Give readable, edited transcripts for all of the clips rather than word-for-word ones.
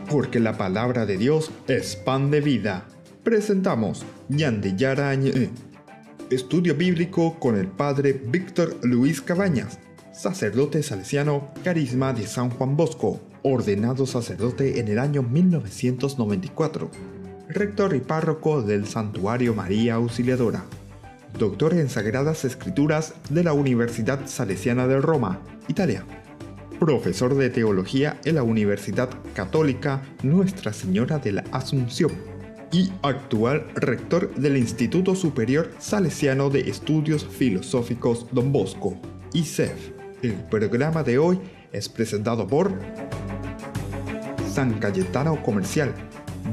porque la palabra de Dios es pan de vida. Presentamos Ñandillara Ñe, estudio bíblico con el padre Víctor Luis Cabañas, sacerdote salesiano, carisma de San Juan Bosco, ordenado sacerdote en el año 1994, rector y párroco del Santuario María Auxiliadora, doctor en Sagradas Escrituras de la Universidad Salesiana de Roma, Italia, profesor de teología en la Universidad Católica Nuestra Señora de la Asunción y actual rector del Instituto Superior Salesiano de Estudios Filosóficos Don Bosco, ISEF. El programa de hoy es presentado por San Cayetano Comercial,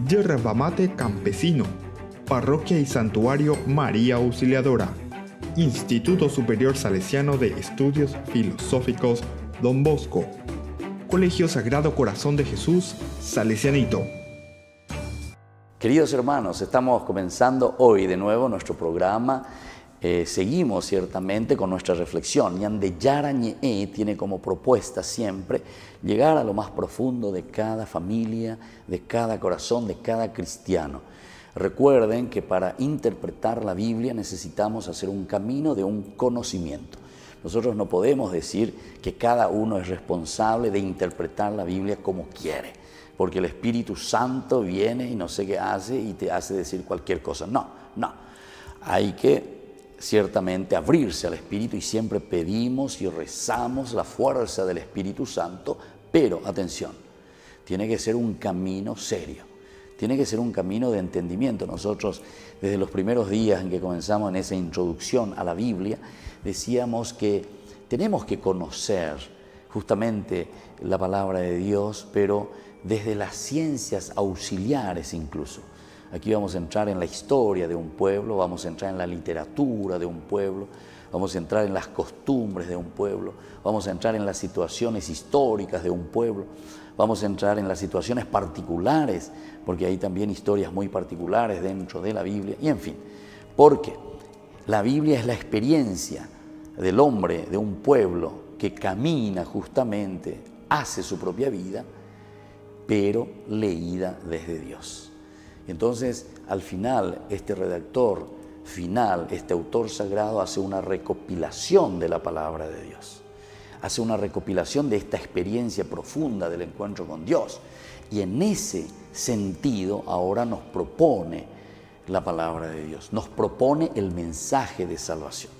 Yerba Mate Campesino, Parroquia y Santuario María Auxiliadora, Instituto Superior Salesiano de Estudios Filosóficos Don Bosco, Colegio Sagrado Corazón de Jesús, Salesianito. Queridos hermanos, estamos comenzando hoy de nuevo nuestro programa. Seguimos ciertamente con nuestra reflexión. Ñandillara Ñe tiene como propuesta siempre llegar a lo más profundo de cada familia, de cada corazón, de cada cristiano. Recuerden que para interpretar la Biblia necesitamos hacer un camino de un conocimiento. Nosotros no podemos decir que cada uno es responsable de interpretar la Biblia como quiere, porque el Espíritu Santo viene y no sé qué hace y te hace decir cualquier cosa. No. Hay que ciertamente abrirse al Espíritu y siempre pedimos y rezamos la fuerza del Espíritu Santo, pero atención, tiene que ser un camino serio. Tiene que ser un camino de entendimiento. Nosotros, desde los primeros días en que comenzamos en esa introducción a la Biblia, decíamos que tenemos que conocer justamente la palabra de Dios, pero desde las ciencias auxiliares incluso. Aquí vamos a entrar en la historia de un pueblo, vamos a entrar en la literatura de un pueblo, vamos a entrar en las costumbres de un pueblo, vamos a entrar en las situaciones históricas de un pueblo, vamos a entrar en las situaciones particulares, porque hay también historias muy particulares dentro de la Biblia, y en fin, porque la Biblia es la experiencia del hombre, de un pueblo que camina justamente, hace su propia vida, pero leída desde Dios. Entonces, al final, este redactor final, este autor sagrado, hace una recopilación de la palabra de Dios. Hace una recopilación de esta experiencia profunda del encuentro con Dios. Y en ese sentido, ahora nos propone la palabra de Dios, nos propone el mensaje de salvación.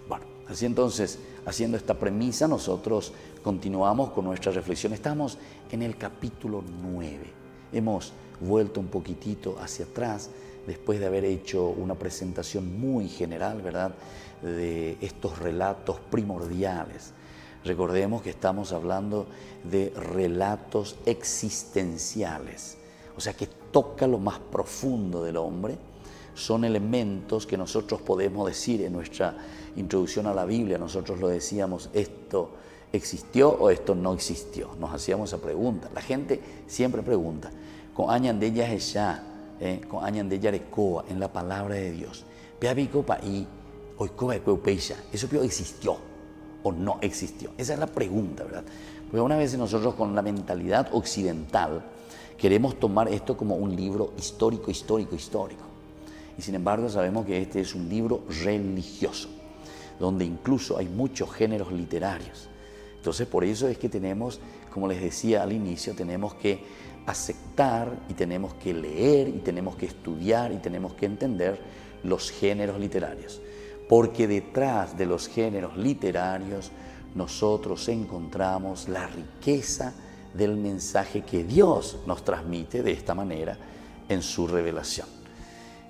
Bueno, así entonces, haciendo esta premisa, nosotros continuamos con nuestra reflexión. Estamos en el capítulo 9. Hemos vuelto un poquitito hacia atrás después de haber hecho una presentación muy general, ¿verdad?, de estos relatos primordiales. Recordemos que estamos hablando de relatos existenciales, o sea que toca lo más profundo del hombre. Son elementos que nosotros podemos decir en nuestra introducción a la Biblia. Nosotros lo decíamos, esto existió o esto no existió. Nos hacíamos esa pregunta. La gente siempre pregunta, con añan de ella ella, con añan de ella recoa en la palabra de Dios. ¿Eso existió o no existió? Esa es la pregunta, ¿verdad? Porque una vez nosotros con la mentalidad occidental queremos tomar esto como un libro histórico. Y sin embargo sabemos que este es un libro religioso, donde incluso hay muchos géneros literarios. Entonces por eso es que tenemos, como les decía al inicio, tenemos que aceptar y tenemos que leer y tenemos que estudiar y tenemos que entender los géneros literarios. Porque detrás de los géneros literarios nosotros encontramos la riqueza del mensaje que Dios nos transmite de esta manera en su revelación.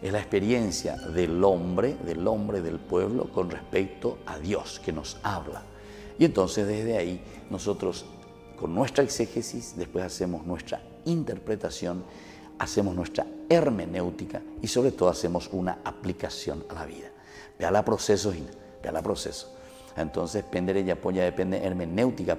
Es la experiencia del hombre, del pueblo, con respecto a Dios que nos habla. Y entonces desde ahí nosotros, con nuestra exégesis, después hacemos nuestra interpretación, hacemos nuestra hermenéutica y sobre todo hacemos una aplicación a la vida. Vea la proceso. Entonces, depende hermenéutica,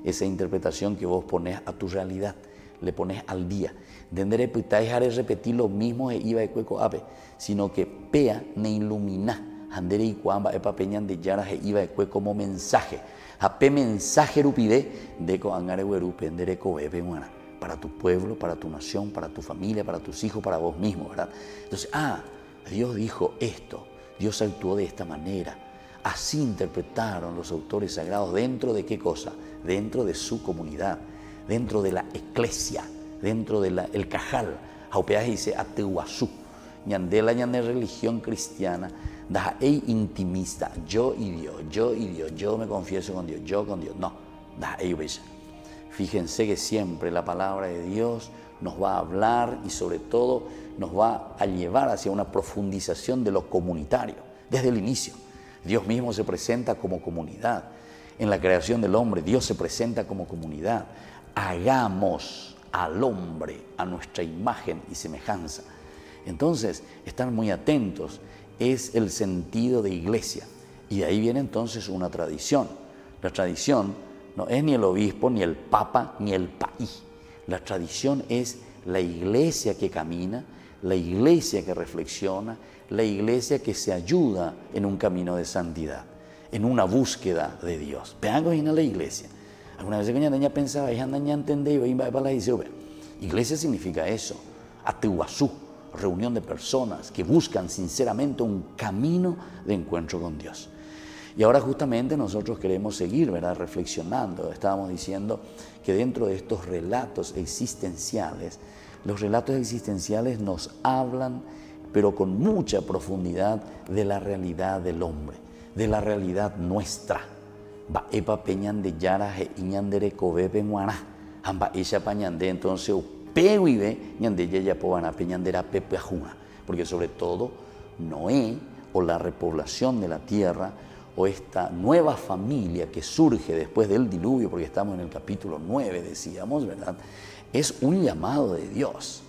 esa interpretación que vos pones a tu realidad, le pones al día. Dendere putáis haré repetir lo mismo iba de cueco ape, sino que pea ne ilumina, andere y cuamba epa peñan de yara iba de cueco como mensaje. Ape mensaje rupide de co angare huerupe, dendere co bebe muana. para tu pueblo, para tu nación, para tu familia, para tus hijos, para vos mismo, ¿verdad? Entonces, Dios dijo esto, Dios actuó de esta manera. Así interpretaron los autores sagrados. ¿Dentro de qué cosa? Dentro de su comunidad, dentro de la eclesia, dentro del cajal. Haupeaje dice ateuazú. Ñandela ñande religión cristiana, da intimista, yo y Dios, yo me confieso con Dios, yo con Dios. No, da bella. Fíjense que siempre la palabra de Dios nos va a hablar y sobre todo nos va a llevar hacia una profundización de lo comunitario, desde el inicio. Dios mismo se presenta como comunidad. En la creación del hombre, Dios se presenta como comunidad. Hagamos al hombre a nuestra imagen y semejanza. Entonces, estar muy atentos es el sentido de iglesia. Y de ahí viene entonces una tradición. La tradición no es ni el obispo, ni el papa, ni el país. La tradición es la iglesia que camina, la iglesia que reflexiona, la iglesia que se ayuda en un camino de santidad, en una búsqueda de Dios. Vean que la iglesia. Alguna vez que yo pensaba, iglesia significa eso, ateuazú, reunión de personas que buscan sinceramente un camino de encuentro con Dios. Y ahora justamente nosotros queremos seguir, ¿verdad?, reflexionando. Estábamos diciendo que dentro de estos relatos existenciales, los relatos existenciales nos hablan, pero con mucha profundidad, de la realidad del hombre, de la realidad nuestra. Va epa peñande yara he iñandere kobe penguana, amba ella pañande entonces peguibe ñande yaya pobana peñandera pepeajuna, porque sobre todo Noé o la repoblación de la tierra o esta nueva familia que surge después del diluvio, porque estamos en el capítulo 9, decíamos, ¿verdad?, es un llamado de Dios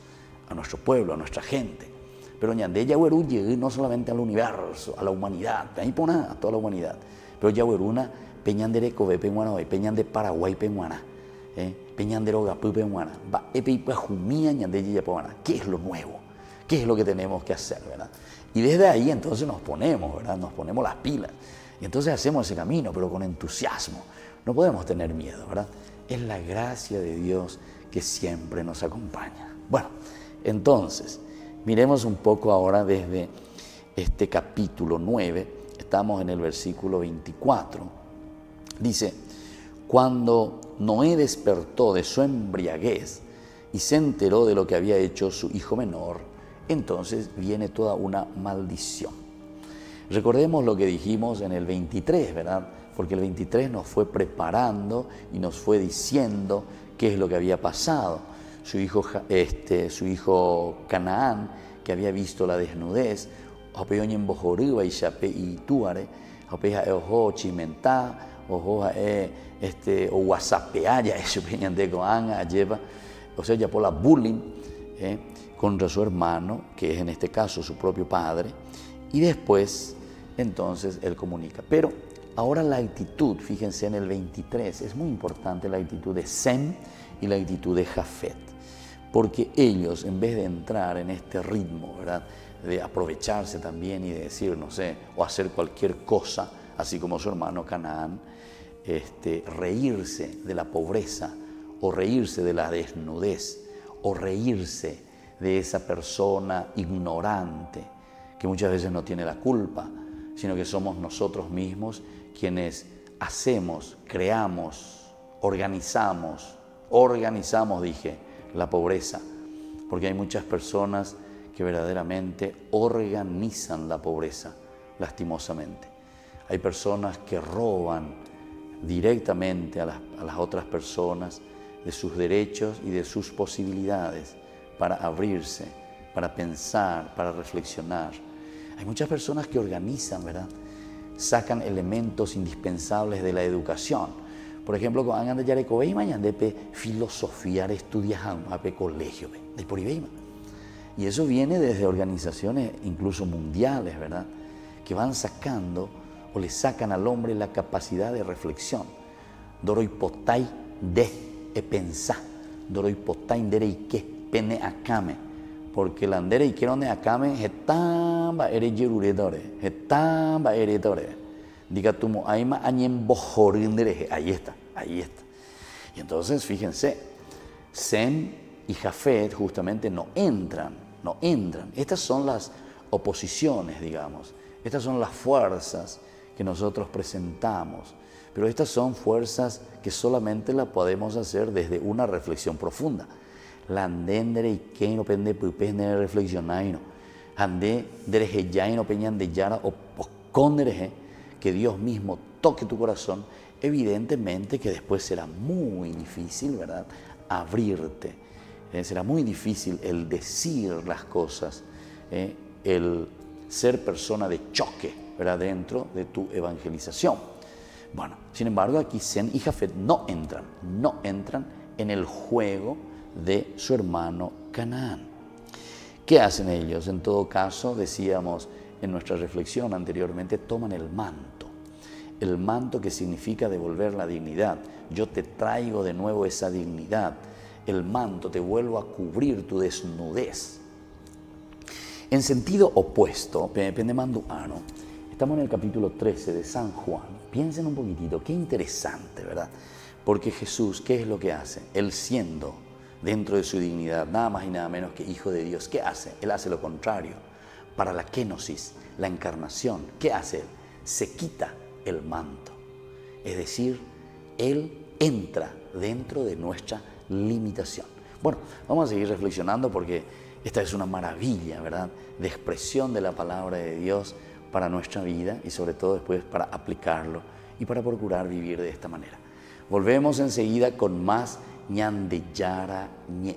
a nuestro pueblo, a nuestra gente. Pero ñande yahuerú llegue no solamente al universo, a la humanidad, a toda la humanidad, pero yahueruna peñandere kobe penguana, peñande Paraguay penguana, peñandero gapú penguana, va epipajumía ñande yayapoana. ¿Qué es lo nuevo? ¿Qué es lo que tenemos que hacer, verdad? Y desde ahí entonces nos ponemos, ¿verdad? Nos ponemos las pilas. Y entonces hacemos ese camino, pero con entusiasmo. No podemos tener miedo, ¿verdad? Es la gracia de Dios que siempre nos acompaña. Bueno, entonces, miremos un poco ahora desde este capítulo 9. Estamos en el versículo 24. Dice, cuando Noé despertó de su embriaguez y se enteró de lo que había hecho su hijo menor, entonces viene toda una maldición. Recordemos lo que dijimos en el 23, ¿verdad? Porque el 23 nos fue preparando y nos fue diciendo qué es lo que había pasado. Su hijo Canaán, que había visto la desnudez, o whatsappea ya eso lleva, o sea, ya por la bullying contra su hermano, que es en este caso su propio padre, y después entonces él comunica. Pero ahora la actitud, fíjense en el 23, es muy importante la actitud de Sem y la actitud de Jafet, porque ellos, en vez de entrar en este ritmo, ¿verdad?, de aprovecharse también y de decir, no sé, o hacer cualquier cosa, así como su hermano Canaán, reírse de la pobreza, o reírse de la desnudez, o reírse de esa persona ignorante, que muchas veces no tiene la culpa, sino que somos nosotros mismos quienes hacemos, creamos, organizamos, la pobreza, porque hay muchas personas que verdaderamente organizan la pobreza, lastimosamente. Hay personas que roban directamente a las otras personas de sus derechos y de sus posibilidades para abrirse, para pensar, para reflexionar. Hay muchas personas que organizan, ¿verdad? Sacan elementos indispensables de la educación. Por ejemplo, cuando andan de Yarecobe y mañana de filosofía, estudiar a colegio, de por Ibeima. Y eso viene desde organizaciones incluso mundiales, ¿verdad?, que van sacando o le sacan al hombre la capacidad de reflexión. Doroipotay de pensar, doroipotay de que pene acame, porque la andere y quiero de acame etamba ere yeruredore, etamba eredore. Diga tu mo aima añen bojorindere, ahí está. Y entonces fíjense, Sem y Jafet justamente no entran. Estas son las oposiciones, digamos. Estas son las fuerzas que nosotros presentamos. Pero estas son fuerzas que solamente las podemos hacer desde una reflexión profunda. La andendere y que no pende pupene reflexionaino. Ande derejeyaino peñan de yara o poscondereje, que Dios mismo toque tu corazón. Evidentemente que después será muy difícil, ¿verdad?, abrirte. Será muy difícil el decir las cosas, el ser persona de choque, ¿verdad?, dentro de tu evangelización. Bueno, sin embargo, aquí Sem y Jafet no entran en el juego de su hermano Canaán. ¿Qué hacen ellos? En todo caso, decíamos en nuestra reflexión anteriormente, toman el manto que significa devolver la dignidad. Yo te traigo de nuevo esa dignidad. El manto, te vuelvo a cubrir tu desnudez. En sentido opuesto, estamos en el capítulo 13 de San Juan. Piensen un poquitito, qué interesante, ¿verdad? Porque Jesús, ¿qué es lo que hace? Él siendo dentro de su dignidad, nada más y nada menos que Hijo de Dios, ¿qué hace? Él hace lo contrario. Para la kenosis, la encarnación, ¿qué hace él? Se quita el manto. Es decir, Él entra dentro de nuestra limitación. Bueno, vamos a seguir reflexionando porque esta es una maravilla, ¿verdad?, de expresión de la palabra de Dios para nuestra vida y sobre todo después para aplicarlo y para procurar vivir de esta manera. Volvemos enseguida con más ñande yara ñe.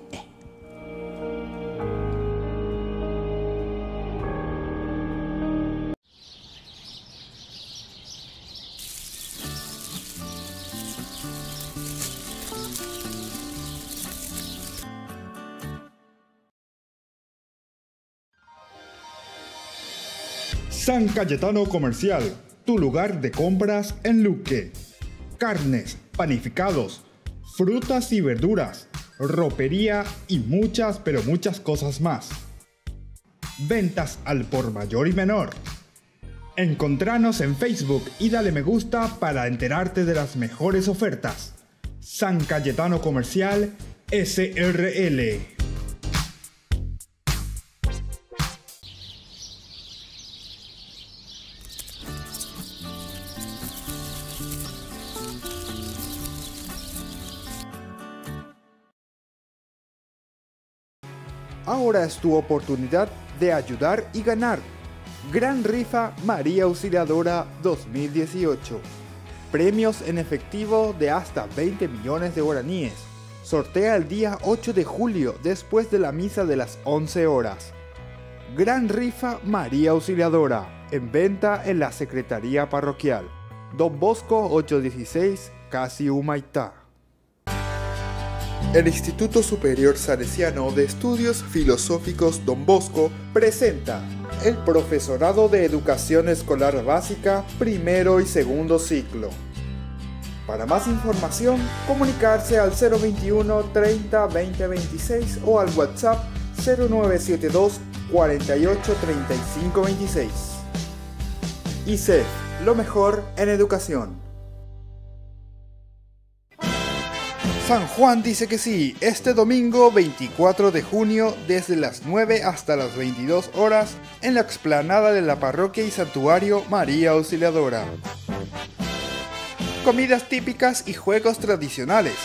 San Cayetano Comercial, tu lugar de compras en Luque. Carnes, panificados, frutas y verduras, ropería y muchas, pero muchas cosas más. Ventas al por mayor y menor. Encontranos en Facebook y dale me gusta para enterarte de las mejores ofertas. San Cayetano Comercial, SRL. Ahora es tu oportunidad de ayudar y ganar. Gran Rifa María Auxiliadora 2018. Premios en efectivo de hasta 20 millones de guaraníes. Sortea el día 8 de julio después de la misa de las 11 horas. Gran Rifa María Auxiliadora. En venta en la Secretaría Parroquial. Don Bosco 816, Casi Humaitá. El Instituto Superior Salesiano de Estudios Filosóficos Don Bosco presenta el Profesorado de Educación Escolar Básica, primero y segundo ciclo. Para más información, comunicarse al 021 30 20 26 o al WhatsApp 0972 48 35 26. ICEF, lo mejor en educación. San Juan dice que sí, este domingo 24 de junio desde las 9 hasta las 22 horas en la explanada de la parroquia y santuario María Auxiliadora. Comidas típicas y juegos tradicionales.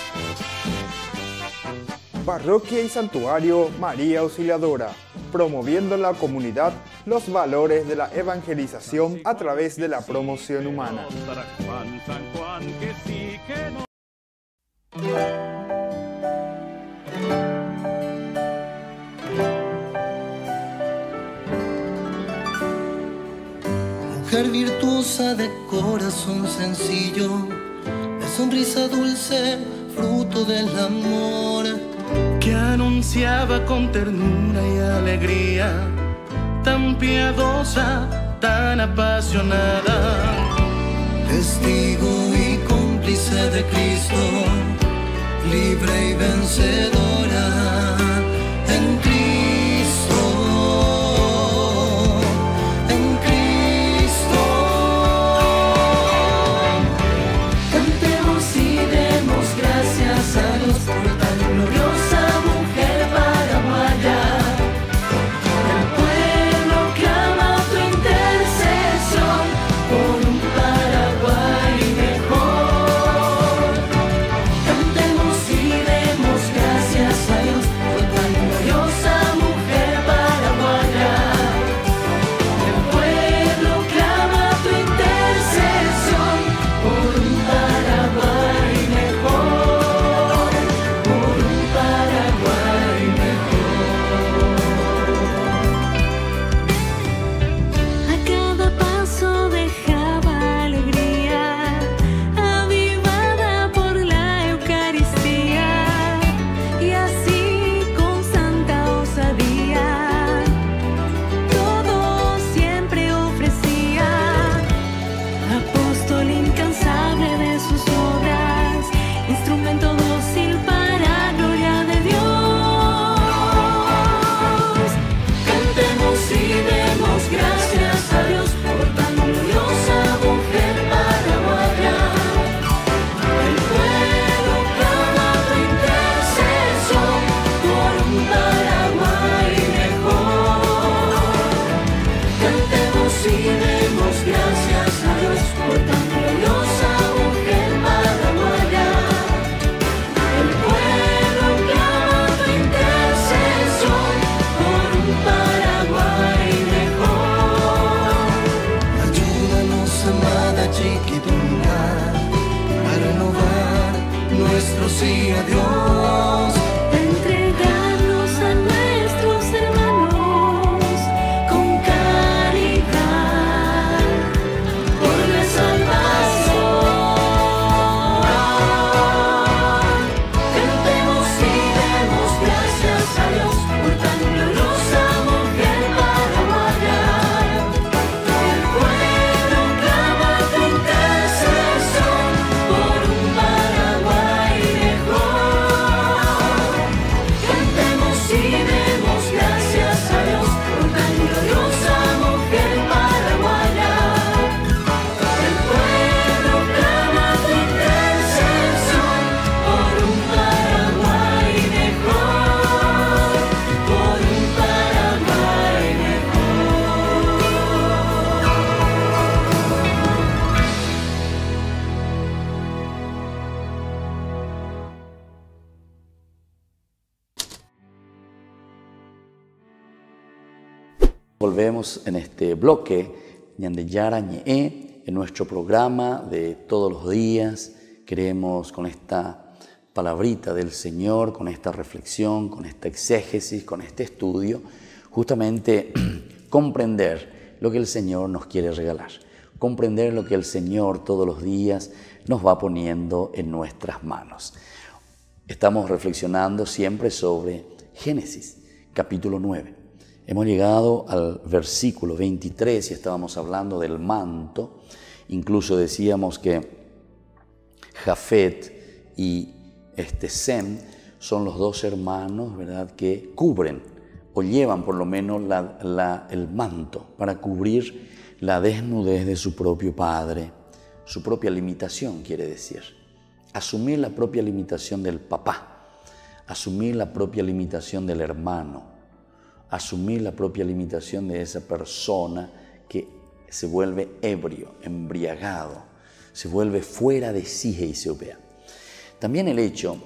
Parroquia y santuario María Auxiliadora, promoviendo en la comunidad los valores de la evangelización a través de la promoción humana. Mujer virtuosa de corazón sencillo, de sonrisa dulce, fruto del amor, que anunciaba con ternura y alegría, tan piadosa, tan apasionada, testigo y cómplice de Cristo, libre y vencedora en Cristo, en Cristo. Cantemos y demos gracias a Dios por tan gloriosa volvemos en este bloque Ñande Yara Ñe'e, en nuestro programa de todos los días. Queremos con esta palabrita del Señor, con esta reflexión, con esta exégesis, con este estudio, justamente comprender lo que el Señor nos quiere regalar, comprender lo que el Señor todos los días nos va poniendo en nuestras manos. Estamos reflexionando siempre sobre Génesis, capítulo 9. Hemos llegado al versículo 23 y estábamos hablando del manto. Incluso decíamos que Jafet y Sem son los dos hermanos, ¿verdad?, que cubren o llevan por lo menos el manto para cubrir la desnudez de su propio padre, su propia limitación, quiere decir. Asumir la propia limitación del papá, asumir la propia limitación del hermano, asumir la propia limitación de esa persona que se vuelve ebrio, embriagado, se vuelve fuera de sí y se opea. También el hecho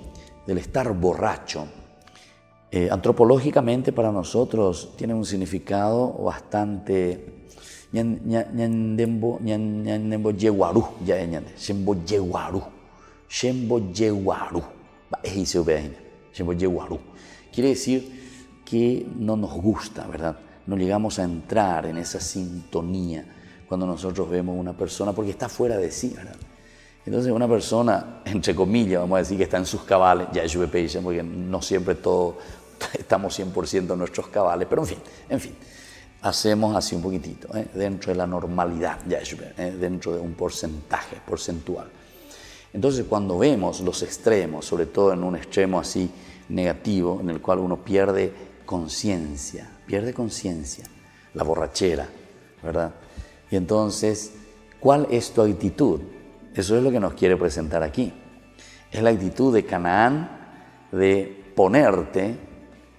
del estar borracho, antropológicamente para nosotros tiene un significado bastante quiere decir que no nos gusta, ¿verdad? No llegamos a entrar en esa sintonía cuando nosotros vemos una persona porque está fuera de sí, ¿verdad? Entonces una persona, entre comillas, vamos a decir que está en sus cabales, ya es porque no siempre todos estamos 100% en nuestros cabales, pero en fin, hacemos así un poquitito, dentro de la normalidad, dentro de un porcentaje porcentual. Entonces cuando vemos los extremos, sobre todo en un extremo así negativo, en el cual uno pierde conciencia, la borrachera, ¿verdad? Y entonces, ¿cuál es tu actitud? Eso es lo que nos quiere presentar aquí. Es la actitud de Canaán de ponerte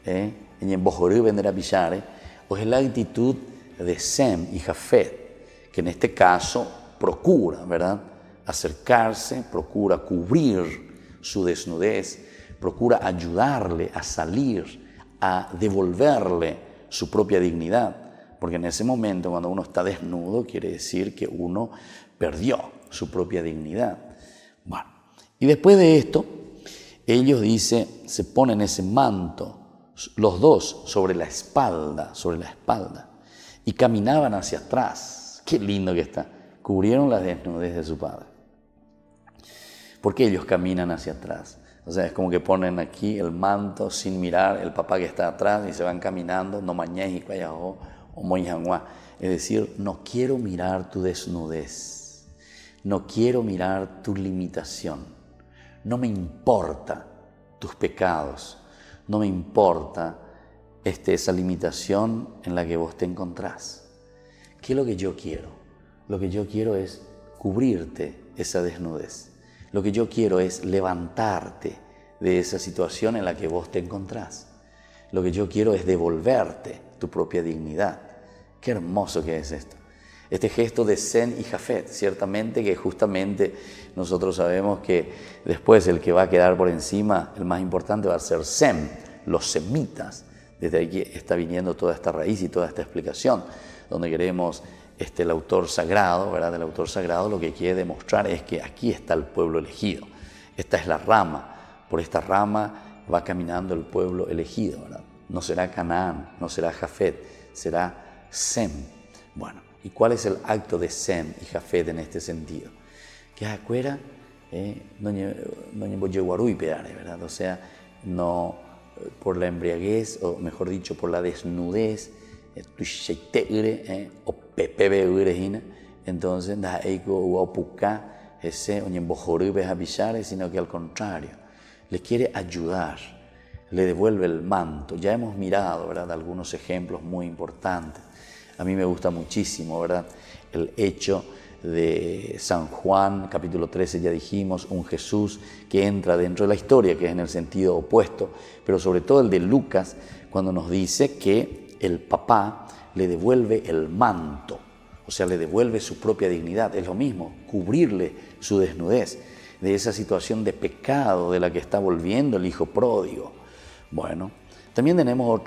en Embojorú vender a Pillare, o es la actitud de Sem y Jafet, que en este caso procura, ¿verdad?, acercarse, procura cubrir su desnudez, procura ayudarle a salir, a devolverle su propia dignidad, porque en ese momento cuando uno está desnudo quiere decir que uno perdió su propia dignidad. Bueno, y después de esto, ellos, dice, se ponen ese manto, los dos sobre la espalda, y caminaban hacia atrás. Qué lindo que está. Cubrieron la desnudez de su padre. ¿Por qué ellos caminan hacia atrás? O sea, es como que ponen aquí el manto sin mirar el papá que está atrás y se van caminando, no mañez y cuayajo o moñangua. Es decir, no quiero mirar tu desnudez, no quiero mirar tu limitación, no me importa tus pecados, no me importa esa limitación en la que vos te encontrás. ¿Qué es lo que yo quiero? Lo que yo quiero es cubrirte esa desnudez. Lo que yo quiero es levantarte de esa situación en la que vos te encontrás. Lo que yo quiero es devolverte tu propia dignidad. Qué hermoso que es esto. Este gesto de Sem y Jafet, ciertamente que justamente nosotros sabemos que después el que va a quedar por encima, el más importante va a ser Sem, los semitas. Desde aquí está viniendo toda esta raíz y toda esta explicación, donde queremos el autor sagrado, ¿verdad? El autor sagrado lo que quiere demostrar es que aquí está el pueblo elegido. Esta es la rama. Por esta rama va caminando el pueblo elegido, ¿verdad? No será Canaán, no será Jafet, será Sem. Bueno, ¿y cuál es el acto de Sem y Jafet en este sentido? Que acuera no ¿verdad? O sea, no por la embriaguez, o mejor dicho, por la desnudez, o pepe, entonces sino que al contrario le quiere ayudar, le devuelve el manto. Ya hemos mirado, ¿verdad?, algunos ejemplos muy importantes. A mí me gusta muchísimo, ¿verdad?, el hecho de San Juan, capítulo 13, ya dijimos, un Jesús que entra dentro de la historia, que es en el sentido opuesto, pero sobre todo el de Lucas, cuando nos dice que el papá le devuelve el manto, o sea, le devuelve su propia dignidad. Es lo mismo, cubrirle su desnudez de esa situación de pecado de la que está volviendo el hijo pródigo. Bueno, también tenemos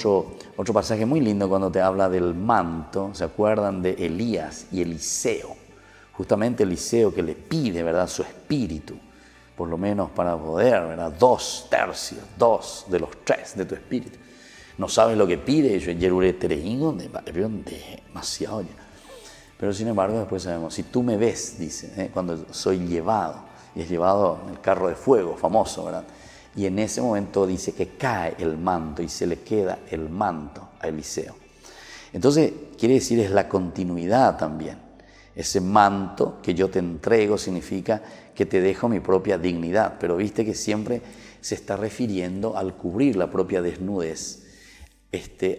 otro pasaje muy lindo cuando te habla del manto. ¿Se acuerdan de Elías y Eliseo? Justamente Eliseo que le pide, ¿verdad?, su espíritu, por lo menos para poder, ¿verdad?, 2/3, 2 de los 3 de tu espíritu. No sabes lo que pide, yo yerure tereingo, demasiado ya. Pero sin embargo después sabemos, si tú me ves, dice, cuando soy llevado, y es llevado en el carro de fuego, famoso, ¿verdad? Y en ese momento dice que cae el manto y se le queda el manto a Eliseo. Entonces, quiere decir, es la continuidad también. Ese manto que yo te entrego significa que te dejo mi propia dignidad. Pero viste que siempre se está refiriendo al cubrir la propia desnudez,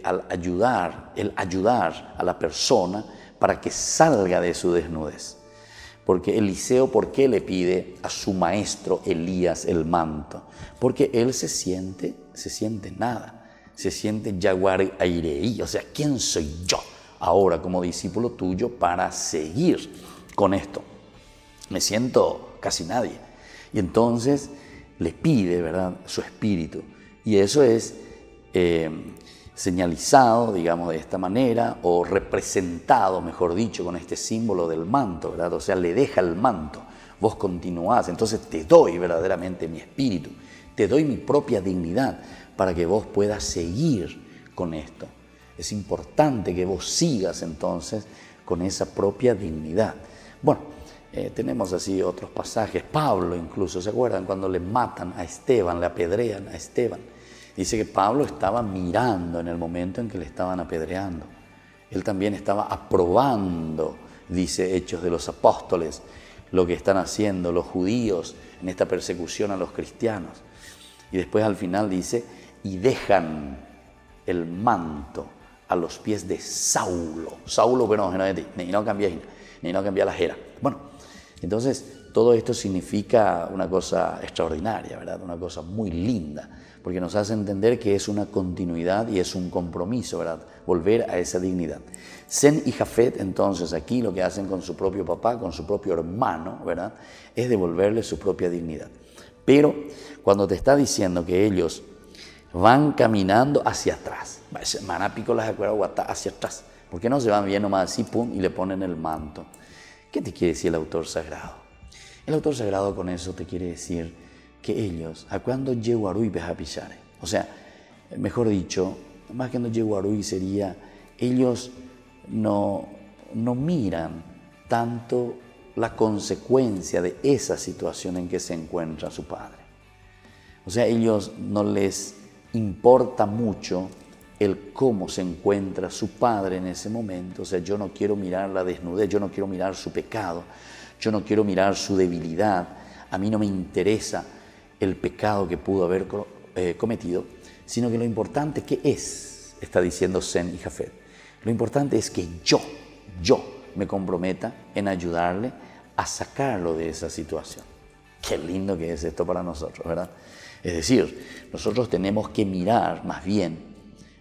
al ayudar a la persona para que salga de su desnudez. Porque Eliseo, ¿por qué le pide a su maestro Elías el manto? Porque él se siente nada, se siente yaguar aireí, o sea, ¿quién soy yo ahora como discípulo tuyo para seguir con esto? Me siento casi nadie. Y entonces le pide, ¿verdad?, su espíritu. Y eso es señalizado, digamos, de esta manera, o representado, mejor dicho, con este símbolo del manto, ¿verdad? O sea, le deja el manto, vos continuás, entonces te doy verdaderamente mi espíritu, te doy mi propia dignidad para que vos puedas seguir con esto. Es importante que vos sigas entonces con esa propia dignidad. Bueno, tenemos así otros pasajes, Pablo incluso, ¿se acuerdan? Cuando le matan a Esteban, le apedrean a Esteban. Dice que Pablo estaba mirando en el momento en que le estaban apedreando. Él también estaba aprobando, dice Hechos de los Apóstoles, lo que están haciendo los judíos en esta persecución a los cristianos. Y después al final dice, y dejan el manto a los pies de Saulo. Saulo, bueno, no cambia la jera. Bueno, entonces todo esto significa una cosa extraordinaria, ¿verdad? Una cosa muy linda, porque nos hace entender que es una continuidad y es un compromiso, ¿verdad? Volver a esa dignidad. Sem y Jafet, entonces, aquí lo que hacen con su propio papá, con su propio hermano, ¿verdad?, es devolverle su propia dignidad. Pero cuando te está diciendo que ellos van caminando hacia atrás, hacia atrás, ¿por qué no se van bien nomás así, pum, y le ponen el manto? ¿Qué te quiere decir el autor sagrado? El autor sagrado con eso te quiere decir que ellos, a cuando yeguarui pejapillare, o sea, mejor dicho, más que no yeguarui sería, ellos no miran tanto la consecuencia de esa situación en que se encuentra su padre. O sea, ellos no les importa mucho el cómo se encuentra su padre en ese momento. O sea, yo no quiero mirar la desnudez, yo no quiero mirar su pecado, yo no quiero mirar su debilidad, a mí no me interesa el pecado que pudo haber cometido, sino que lo importante que es, está diciendo Sem y Jafet, lo importante es que yo me comprometa en ayudarle a sacarlo de esa situación. Qué lindo que es esto para nosotros, ¿verdad? Es decir, nosotros tenemos que mirar más bien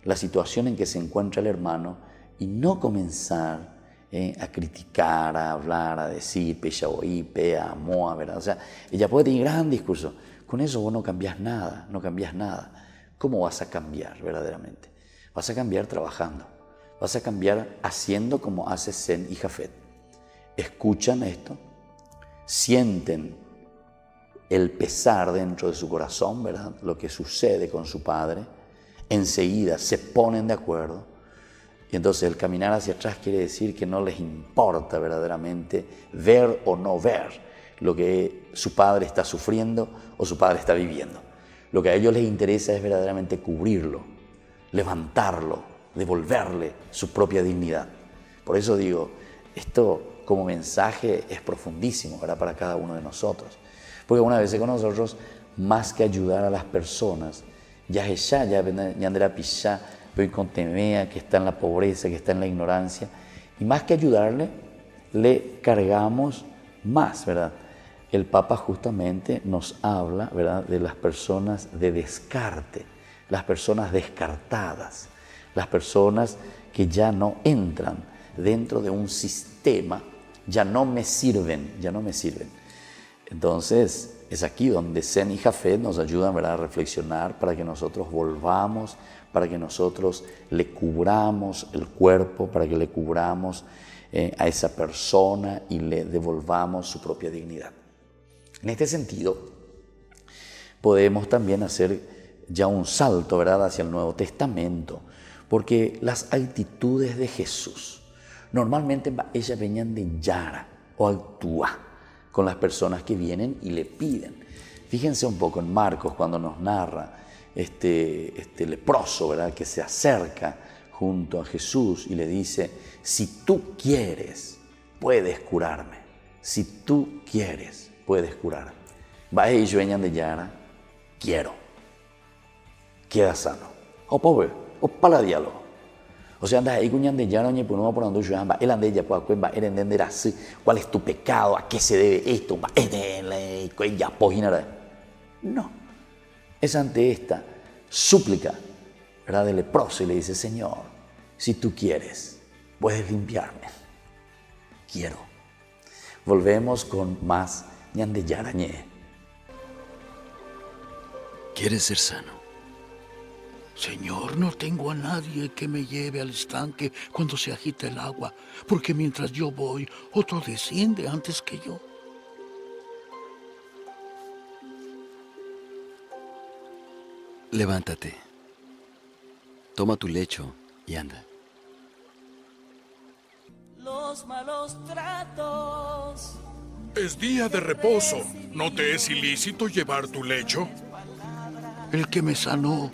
la situación en que se encuentra el hermano y no comenzar a criticar, a hablar, a decir, peyaoí, pea, moa, ¿verdad? O sea, ella puede tener gran discurso. Con eso vos no cambias nada, no cambias nada. ¿Cómo vas a cambiar verdaderamente? Vas a cambiar trabajando. Vas a cambiar haciendo como hace Sem y Jafet. Escuchan esto, sienten el pesar dentro de su corazón, ¿verdad?, lo que sucede con su padre, enseguida se ponen de acuerdo, y entonces el caminar hacia atrás quiere decir que no les importa verdaderamente ver o no ver lo que su padre está sufriendo o su padre está viviendo. Lo que a ellos les interesa es verdaderamente cubrirlo, levantarlo, devolverle su propia dignidad. Por eso digo, esto como mensaje es profundísimo, ¿verdad?, para cada uno de nosotros. Porque una vez con nosotros, más que ayudar a las personas, ya Andrea Pichá, que está en la pobreza, que está en la ignorancia, y más que ayudarle, le cargamos más, ¿verdad? El Papa justamente nos habla, ¿verdad?, de las personas de descarte, las personas descartadas, las personas que ya no entran dentro de un sistema, ya no me sirven. Entonces, es aquí donde Zen y Jafet nos ayudan, ¿verdad?, a reflexionar para que nosotros volvamos, para que nosotros le cubramos el cuerpo, para que le cubramos a esa persona y le devolvamos su propia dignidad. En este sentido, podemos también hacer ya un salto, ¿verdad?, hacia el Nuevo Testamento, porque las actitudes de Jesús normalmente ellas venían de Yara o actúa con las personas que vienen y le piden. Fíjense un poco en Marcos cuando nos narra este leproso, ¿verdad?, que se acerca junto a Jesús y le dice: si tú quieres, puedes curarme. Si tú quieres, puedes curarme. Va ellos venían de Yara, quiero. Queda sano. O pobre, o para diálogo. O sea, anda ahí cuñan de Yara, oye, pues no va por donde yo anda, él ande ya, pues va a entender así, cuál es tu pecado, a qué se debe esto, va, ya, pues, no. Es ante esta súplica, ¿verdad?, del leproso y le dice: Señor, si tú quieres, puedes limpiarme. Quiero. Volvemos con más ñande yarañé. ¿Quieres ser sano? Señor, no tengo a nadie que me lleve al estanque cuando se agita el agua, porque mientras yo voy, otro desciende antes que yo. Levántate, toma tu lecho y anda. Los malos tratos. Es día de reposo. ¿No te es ilícito llevar tu lecho? El que me sanó,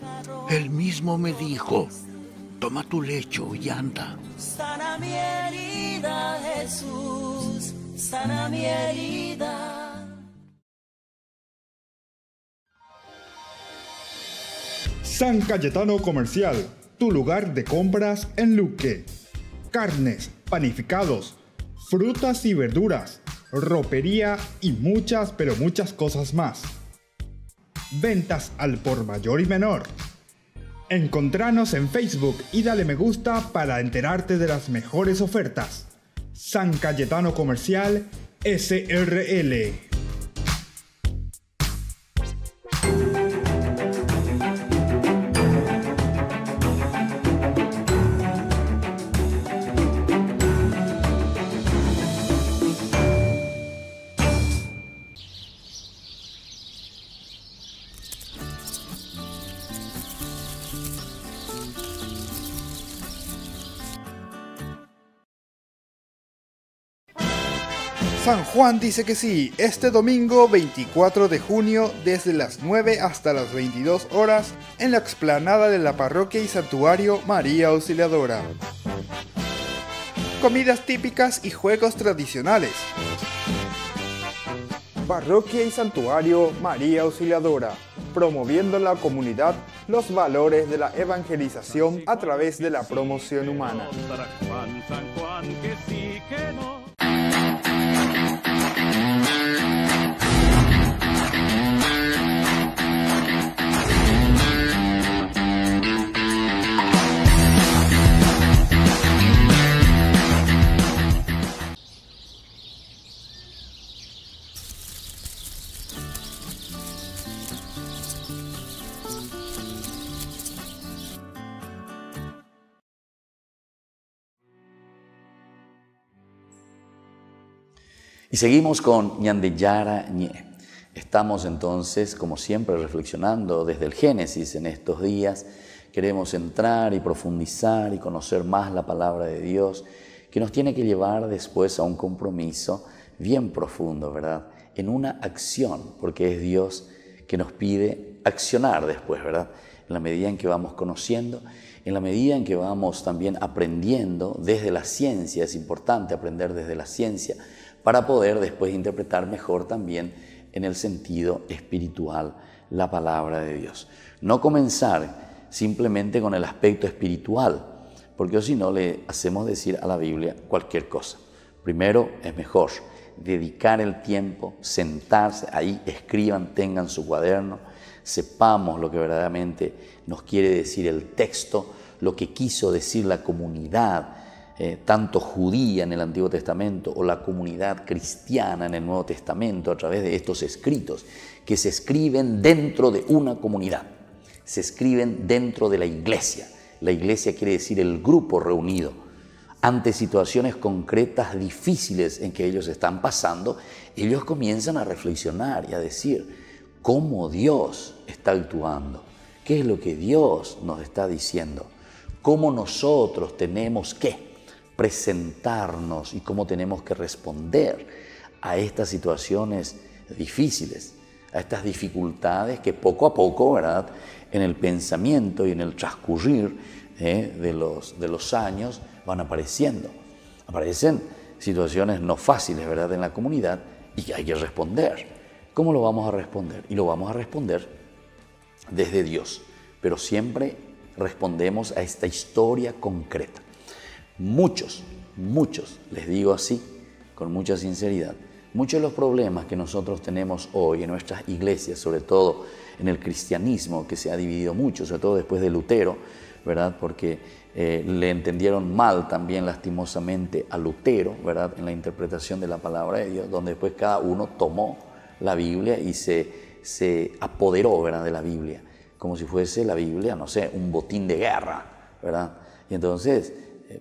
él mismo me dijo: toma tu lecho y anda. Sana mi herida, Jesús. Sana mi herida. San Cayetano Comercial, tu lugar de compras en Luque. Carnes, panificados, frutas y verduras, ropería y muchas, pero muchas cosas más. Ventas al por mayor y menor. Encontranos en Facebook y dale me gusta para enterarte de las mejores ofertas. San Cayetano Comercial SRL. San Juan dice que sí, este domingo 24 de junio desde las 9 hasta las 22 horas en la explanada de la parroquia y santuario María Auxiliadora. Comidas típicas y juegos tradicionales. Parroquia y santuario María Auxiliadora, promoviendo en la comunidad los valores de la evangelización a través de la promoción humana. Y seguimos con ñande yarañé. Estamos entonces, como siempre, reflexionando desde el Génesis en estos días. Queremos entrar y profundizar y conocer más la palabra de Dios, que nos tiene que llevar después a un compromiso bien profundo, ¿verdad? En una acción, porque es Dios que nos pide accionar después, ¿verdad? En la medida en que vamos conociendo, en la medida en que vamos también aprendiendo desde la ciencia. Es importante aprender desde la ciencia para poder después interpretar mejor también en el sentido espiritual la palabra de Dios. No comenzar simplemente con el aspecto espiritual, porque si no le hacemos decir a la Biblia cualquier cosa. Primero es mejor dedicar el tiempo, sentarse ahí, escriban, tengan su cuaderno, sepamos lo que verdaderamente nos quiere decir el texto, lo que quiso decir la comunidad tanto judía en el Antiguo Testamento o la comunidad cristiana en el Nuevo Testamento a través de estos escritos que se escriben dentro de una comunidad, se escriben dentro de la iglesia. La iglesia quiere decir el grupo reunido. Ante situaciones concretas difíciles en que ellos están pasando, ellos comienzan a reflexionar y a decir cómo Dios está actuando, qué es lo que Dios nos está diciendo, cómo nosotros tenemos que presentarnos y cómo tenemos que responder a estas situaciones difíciles, a estas dificultades que poco a poco, ¿verdad?, en el pensamiento y en el transcurrir de los años van apareciendo. Aparecen situaciones no fáciles, ¿verdad?, en la comunidad y que hay que responder. ¿Cómo lo vamos a responder? Y lo vamos a responder desde Dios, pero siempre respondemos a esta historia concreta. Muchos, les digo así, con mucha sinceridad, muchos de los problemas que nosotros tenemos hoy en nuestras iglesias, sobre todo en el cristianismo, que se ha dividido mucho, sobre todo después de Lutero, ¿verdad?, porque le entendieron mal también lastimosamente a Lutero, ¿verdad?, en la interpretación de la palabra de Dios, donde después cada uno tomó la Biblia y se apoderó, ¿verdad?, de la Biblia, como si fuese la Biblia, no sé, un botín de guerra, ¿verdad? Y entonces,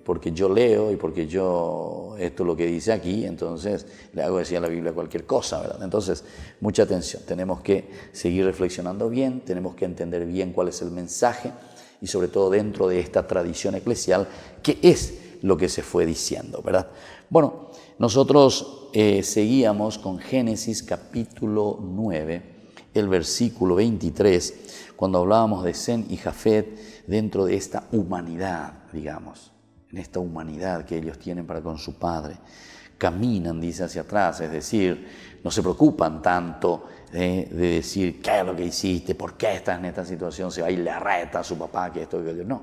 porque yo leo y porque yo esto es lo que dice aquí, entonces le hago decir a la Biblia cualquier cosa, ¿verdad? Entonces, mucha atención, tenemos que seguir reflexionando bien, tenemos que entender bien cuál es el mensaje y sobre todo dentro de esta tradición eclesial, qué es lo que se fue diciendo, ¿verdad? Bueno, nosotros seguíamos con Génesis capítulo 9, el versículo 23, cuando hablábamos de Sem y Jafet dentro de esta humanidad, digamos, en esta humanidad que ellos tienen para con su padre. Caminan, dice, hacia atrás, es decir, no se preocupan tanto de decir qué es lo que hiciste, por qué estás en esta situación, se va y le reta a su papá, que esto y aquello. No,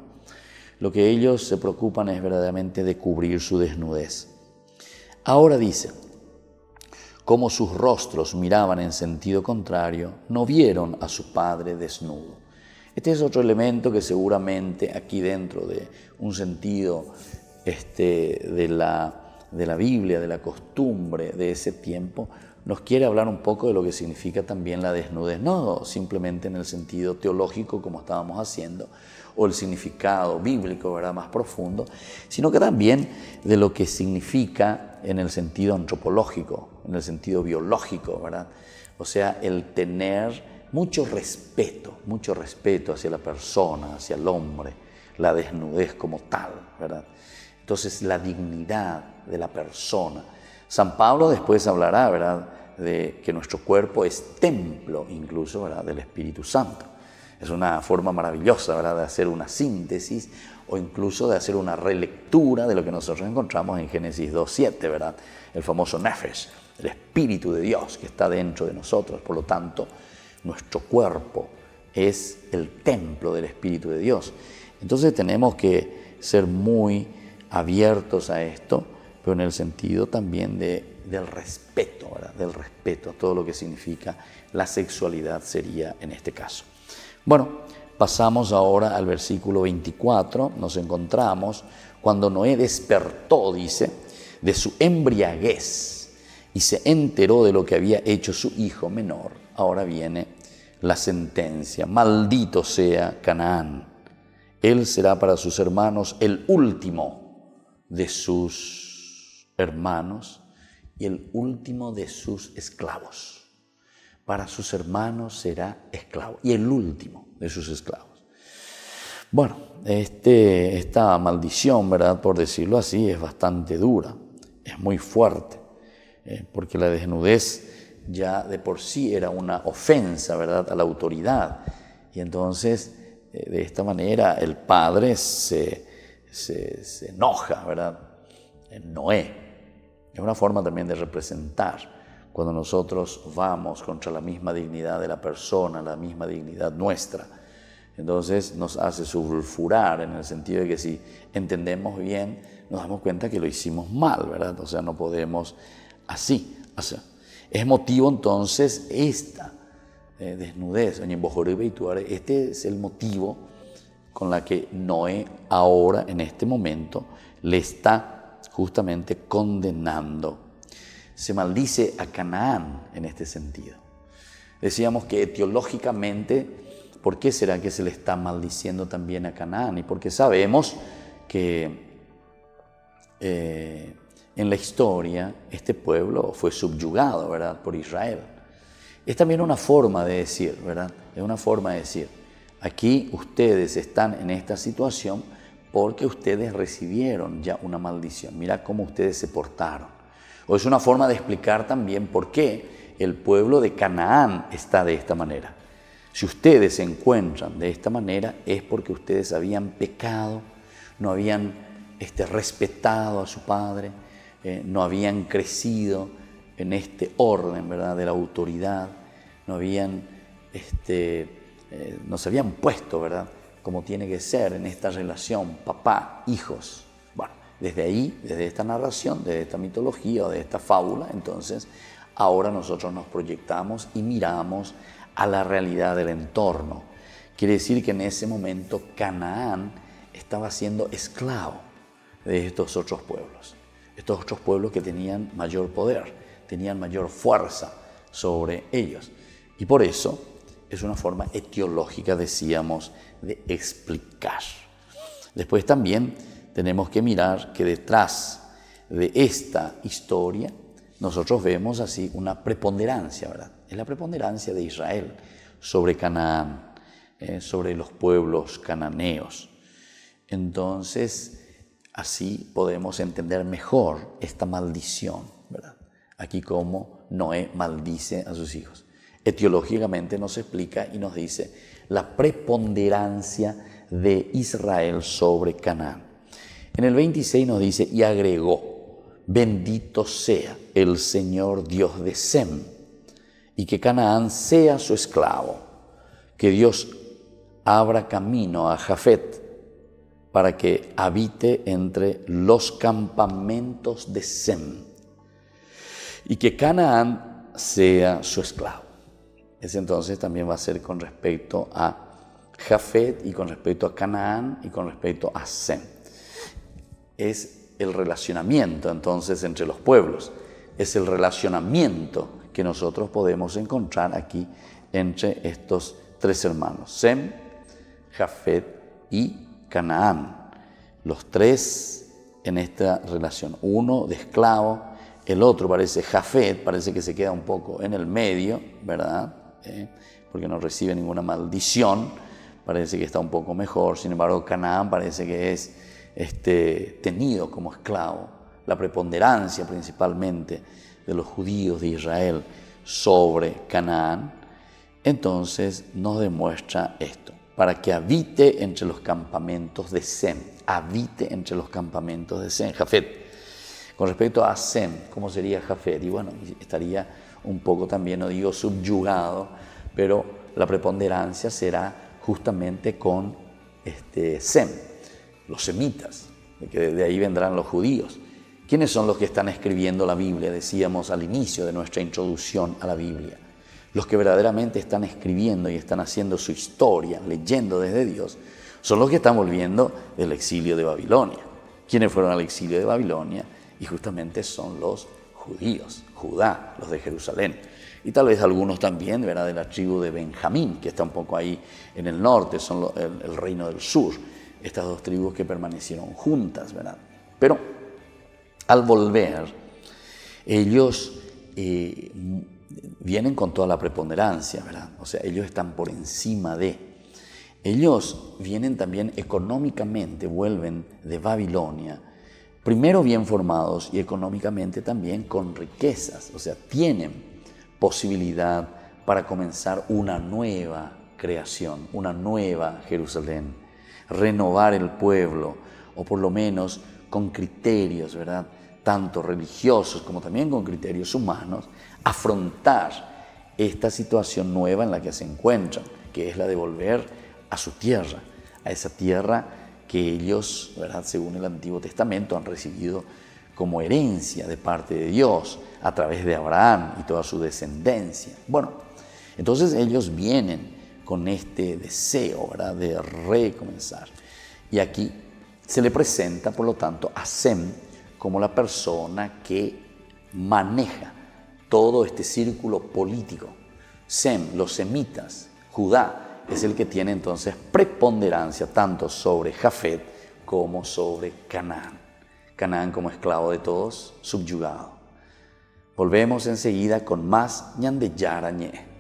lo que ellos se preocupan es verdaderamente de cubrir su desnudez. Ahora dice, como sus rostros miraban en sentido contrario, no vieron a su padre desnudo. Este es otro elemento que seguramente aquí dentro de un sentido de la Biblia, de la costumbre de ese tiempo, nos quiere hablar un poco de lo que significa también la desnudez, no simplemente en el sentido teológico como estábamos haciendo, o el significado bíblico, ¿verdad?, más profundo, sino que también de lo que significa en el sentido antropológico, en el sentido biológico, ¿verdad? O sea, el tener mucho respeto hacia la persona, hacia el hombre, la desnudez como tal, ¿verdad? Entonces, la dignidad de la persona. San Pablo después hablará, ¿verdad?, de que nuestro cuerpo es templo incluso, ¿verdad?, del Espíritu Santo. Es una forma maravillosa, ¿verdad?, de hacer una síntesis o incluso de hacer una relectura de lo que nosotros encontramos en Génesis 2:7, ¿verdad? El famoso Nefesh, el Espíritu de Dios que está dentro de nosotros. Por lo tanto, nuestro cuerpo es el templo del Espíritu de Dios. Entonces tenemos que ser muy abiertos a esto, pero en el sentido también del respeto, ¿verdad?, del respeto a todo lo que significa la sexualidad sería en este caso. Bueno, pasamos ahora al versículo 24, nos encontramos cuando Noé despertó, dice, de su embriaguez y se enteró de lo que había hecho su hijo menor. Ahora viene la sentencia: maldito sea Canaán, él será para sus hermanos el último de sus hermanos y el último de sus esclavos. Para sus hermanos será esclavo y el último de sus esclavos. Bueno, esta maldición, ¿verdad?, por decirlo así, es bastante dura, es muy fuerte, porque la desnudez ya de por sí era una ofensa, ¿verdad?, a la autoridad. Y entonces, de esta manera, el padre se enoja, ¿verdad?, en Noé. Es una forma también de representar cuando nosotros vamos contra la misma dignidad de la persona, la misma dignidad nuestra. Entonces nos hace sulfurar en el sentido de que si entendemos bien, nos damos cuenta que lo hicimos mal, ¿verdad? O sea, no podemos así. O sea, es motivo entonces esta desnudez. Este es el motivo con la que Noé ahora, en este momento, le está justamente condenando. Se maldice a Canaán en este sentido. Decíamos que etiológicamente, ¿por qué será que se le está maldiciendo también a Canaán? Y porque sabemos que en la historia este pueblo fue subyugado, ¿verdad?, por Israel. Es también una forma de decir, ¿verdad? Es una forma de decir, aquí ustedes están en esta situación porque ustedes recibieron ya una maldición. Mira cómo ustedes se portaron. O es una forma de explicar también por qué el pueblo de Canaán está de esta manera. Si ustedes se encuentran de esta manera es porque ustedes habían pecado, no habían respetado a su padre, no habían crecido en este orden, ¿verdad?, de la autoridad, no se habían puesto, ¿verdad?, como tiene que ser en esta relación papá-hijos. Bueno, desde ahí, desde esta narración, desde esta mitología o de esta fábula, entonces ahora nosotros nos proyectamos y miramos a la realidad del entorno. Quiere decir que en ese momento Canaán estaba siendo esclavo de estos otros pueblos que tenían mayor poder, tenían mayor fuerza sobre ellos. Y por eso es una forma etiológica, decíamos, de explicar. Después también tenemos que mirar que detrás de esta historia nosotros vemos así una preponderancia, ¿verdad? Es la preponderancia de Israel sobre Canaán, sobre los pueblos cananeos. Entonces, así podemos entender mejor esta maldición, ¿verdad? Aquí como Noé maldice a sus hijos. Etiológicamente nos explica y nos dice la preponderancia de Israel sobre Canaán. En el 26 nos dice, y agregó, bendito sea el Señor Dios de Sem, y que Canaán sea su esclavo, que Dios abra camino a Jafet, para que habite entre los campamentos de Sem, y que Canaán sea su esclavo. Ese entonces también va a ser con respecto a Jafet y con respecto a Canaán y con respecto a Sem. Es el relacionamiento entonces entre los pueblos, es el relacionamiento que nosotros podemos encontrar aquí entre estos tres hermanos, Sem, Jafet y Canaán. Los tres en esta relación, uno de esclavo, el otro parece Jafet, parece que se queda un poco en el medio, ¿verdad? Porque no recibe ninguna maldición, parece que está un poco mejor. Sin embargo, Canaán parece que es tenido como esclavo. La preponderancia principalmente de los judíos de Israel sobre Canaán, entonces nos demuestra esto, para que habite entre los campamentos de Sem, habite entre los campamentos de Sem, Jafet. Con respecto a Sem, ¿cómo sería Jafet? Y bueno, estaría un poco también, no digo subyugado, pero la preponderancia será justamente con Sem, los semitas, que de ahí vendrán los judíos. ¿Quiénes son los que están escribiendo la Biblia? Decíamos al inicio de nuestra introducción a la Biblia. Los que verdaderamente están escribiendo y están haciendo su historia, leyendo desde Dios, son los que están volviendo del exilio de Babilonia. ¿Quiénes fueron al exilio de Babilonia? Y justamente son los judíos, Judá, los de Jerusalén. Y tal vez algunos también, ¿verdad?, de la tribu de Benjamín, que está un poco ahí en el norte, son el reino del sur. Estas dos tribus que permanecieron juntas, ¿verdad? Pero al volver, ellos vienen con toda la preponderancia, ¿verdad? O sea, ellos están por encima de. Ellos vienen también económicamente, vuelven de Babilonia, primero bien formados y económicamente también con riquezas. O sea, tienen posibilidad para comenzar una nueva creación, una nueva Jerusalén, renovar el pueblo, o por lo menos con criterios, ¿verdad?, tanto religiosos como también con criterios humanos, afrontar esta situación nueva en la que se encuentran, que es la de volver a su tierra, a esa tierra que ellos, ¿verdad?, según el Antiguo Testamento, han recibido como herencia de parte de Dios a través de Abraham y toda su descendencia. Bueno, entonces ellos vienen con este deseo, ¿verdad?, de recomenzar. Y aquí se le presenta, por lo tanto, a Sem como la persona que maneja todo este círculo político. Sem, los semitas, Judá, es el que tiene entonces preponderancia tanto sobre Jafet como sobre Canaán. Canaán como esclavo de todos, subyugado. Volvemos enseguida con más Ñande Yarañé.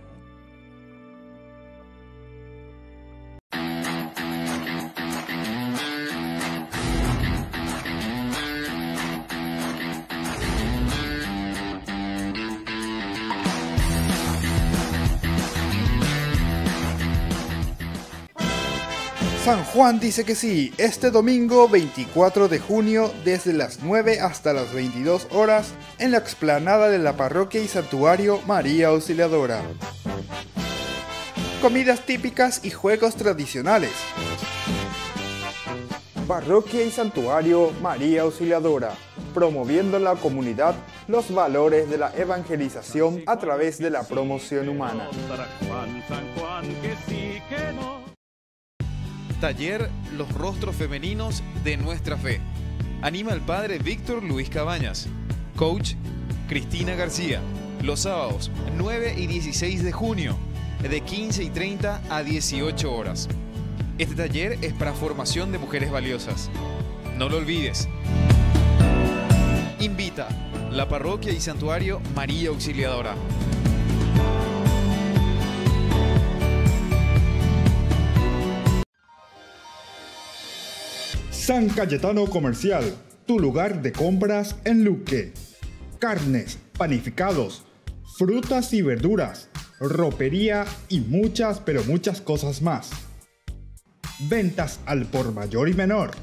San Juan dice que sí, este domingo 24 de junio desde las 9 hasta las 22 horas en la explanada de la parroquia y santuario María Auxiliadora. Comidas típicas y juegos tradicionales. Parroquia y santuario María Auxiliadora, promoviendo en la comunidad los valores de la evangelización a través de la promoción humana. Taller Los Rostros Femeninos de Nuestra Fe. Anima al padre Víctor Luis Cabañas. Coach Cristina García. Los sábados 9 y 16 de junio, de 15:30 a 18 horas. Este taller es para formación de mujeres valiosas. No lo olvides. Invita la parroquia y santuario María Auxiliadora. San Cayetano Comercial, tu lugar de compras en Luque. Carnes, panificados, frutas y verduras, ropería y muchas, pero muchas cosas más. Ventas al por mayor y menor.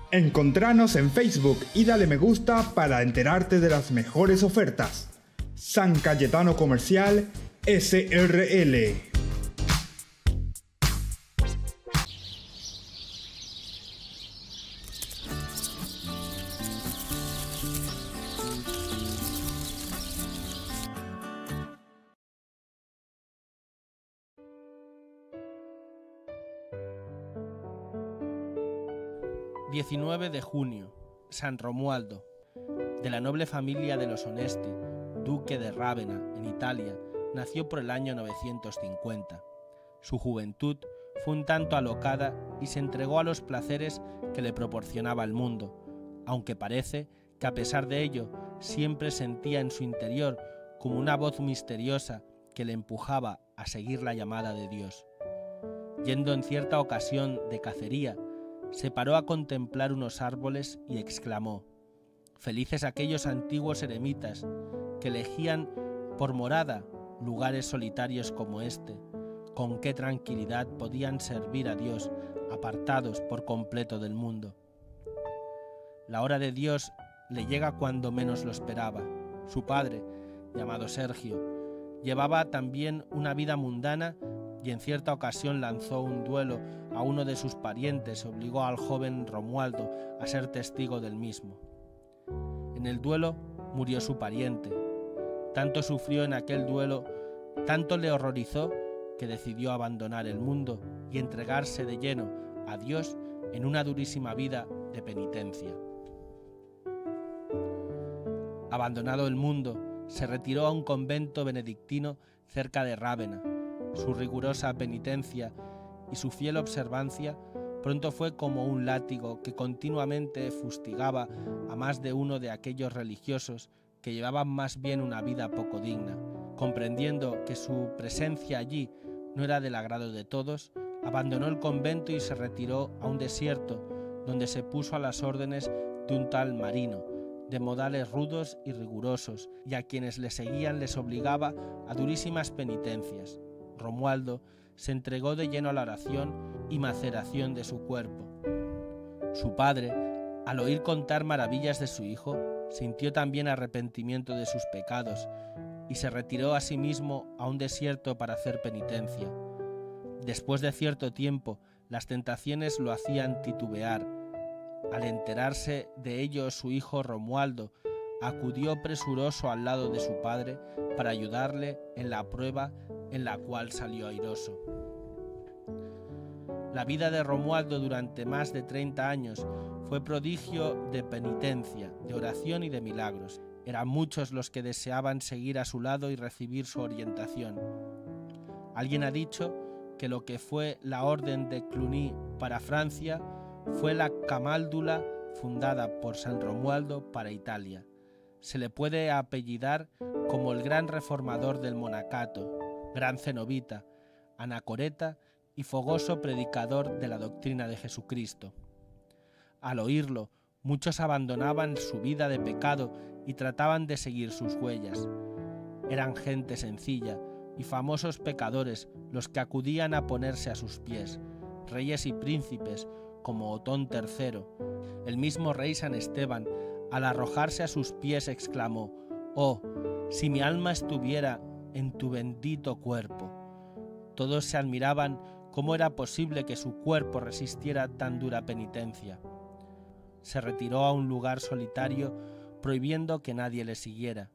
Encontranos en Facebook y dale me gusta para enterarte de las mejores ofertas. San Cayetano Comercial, SRL. ...19 de junio, San Romualdo, de la noble familia de los Onesti, duque de Rávena, en Italia, nació por el año 950. Su juventud fue un tanto alocada y se entregó a los placeres que le proporcionaba el mundo, aunque parece que a pesar de ello siempre sentía en su interior como una voz misteriosa que le empujaba a seguir la llamada de Dios. Yendo en cierta ocasión de cacería, se paró a contemplar unos árboles y exclamó: «Felices aquellos antiguos eremitas que elegían por morada lugares solitarios como este, con qué tranquilidad podían servir a Dios apartados por completo del mundo». La hora de Dios le llega cuando menos lo esperaba. Su padre, llamado Sergio, llevaba también una vida mundana y en cierta ocasión lanzó un duelo a uno de sus parientes y obligó al joven Romualdo a ser testigo del mismo. En el duelo murió su pariente. Tanto sufrió en aquel duelo, tanto le horrorizó, que decidió abandonar el mundo y entregarse de lleno a Dios en una durísima vida de penitencia. Abandonado el mundo, se retiró a un convento benedictino cerca de Rávena. Su rigurosa penitencia y su fiel observancia pronto fue como un látigo que continuamente fustigaba a más de uno de aquellos religiosos que llevaban más bien una vida poco digna. Comprendiendo que su presencia allí no era del agrado de todos, abandonó el convento y se retiró a un desierto donde se puso a las órdenes de un tal Marino, de modales rudos y rigurosos, y a quienes le seguían les obligaba a durísimas penitencias. Romualdo se entregó de lleno a la oración y maceración de su cuerpo. Su padre, al oír contar maravillas de su hijo, sintió también arrepentimiento de sus pecados y se retiró a sí mismo a un desierto para hacer penitencia. Después de cierto tiempo, las tentaciones lo hacían titubear. Al enterarse de ello, su hijo Romualdo acudió presuroso al lado de su padre para ayudarle en la prueba en la cual salió airoso. La vida de Romualdo durante más de 30 años fue prodigio de penitencia, de oración y de milagros. Eran muchos los que deseaban seguir a su lado y recibir su orientación. Alguien ha dicho que lo que fue la Orden de Cluny para Francia fue la Camáldula fundada por San Romualdo para Italia. Se le puede apellidar como el gran reformador del monacato, gran cenobita, anacoreta y fogoso predicador de la doctrina de Jesucristo. Al oírlo, muchos abandonaban su vida de pecado y trataban de seguir sus huellas. Eran gente sencilla y famosos pecadores los que acudían a ponerse a sus pies, reyes y príncipes como Otón III. El mismo rey San Esteban, al arrojarse a sus pies, exclamó: «Oh, si mi alma estuviera en tu bendito cuerpo». Todos se admiraban cómo era posible que su cuerpo resistiera tan dura penitencia. Se retiró a un lugar solitario, prohibiendo que nadie le siguiera.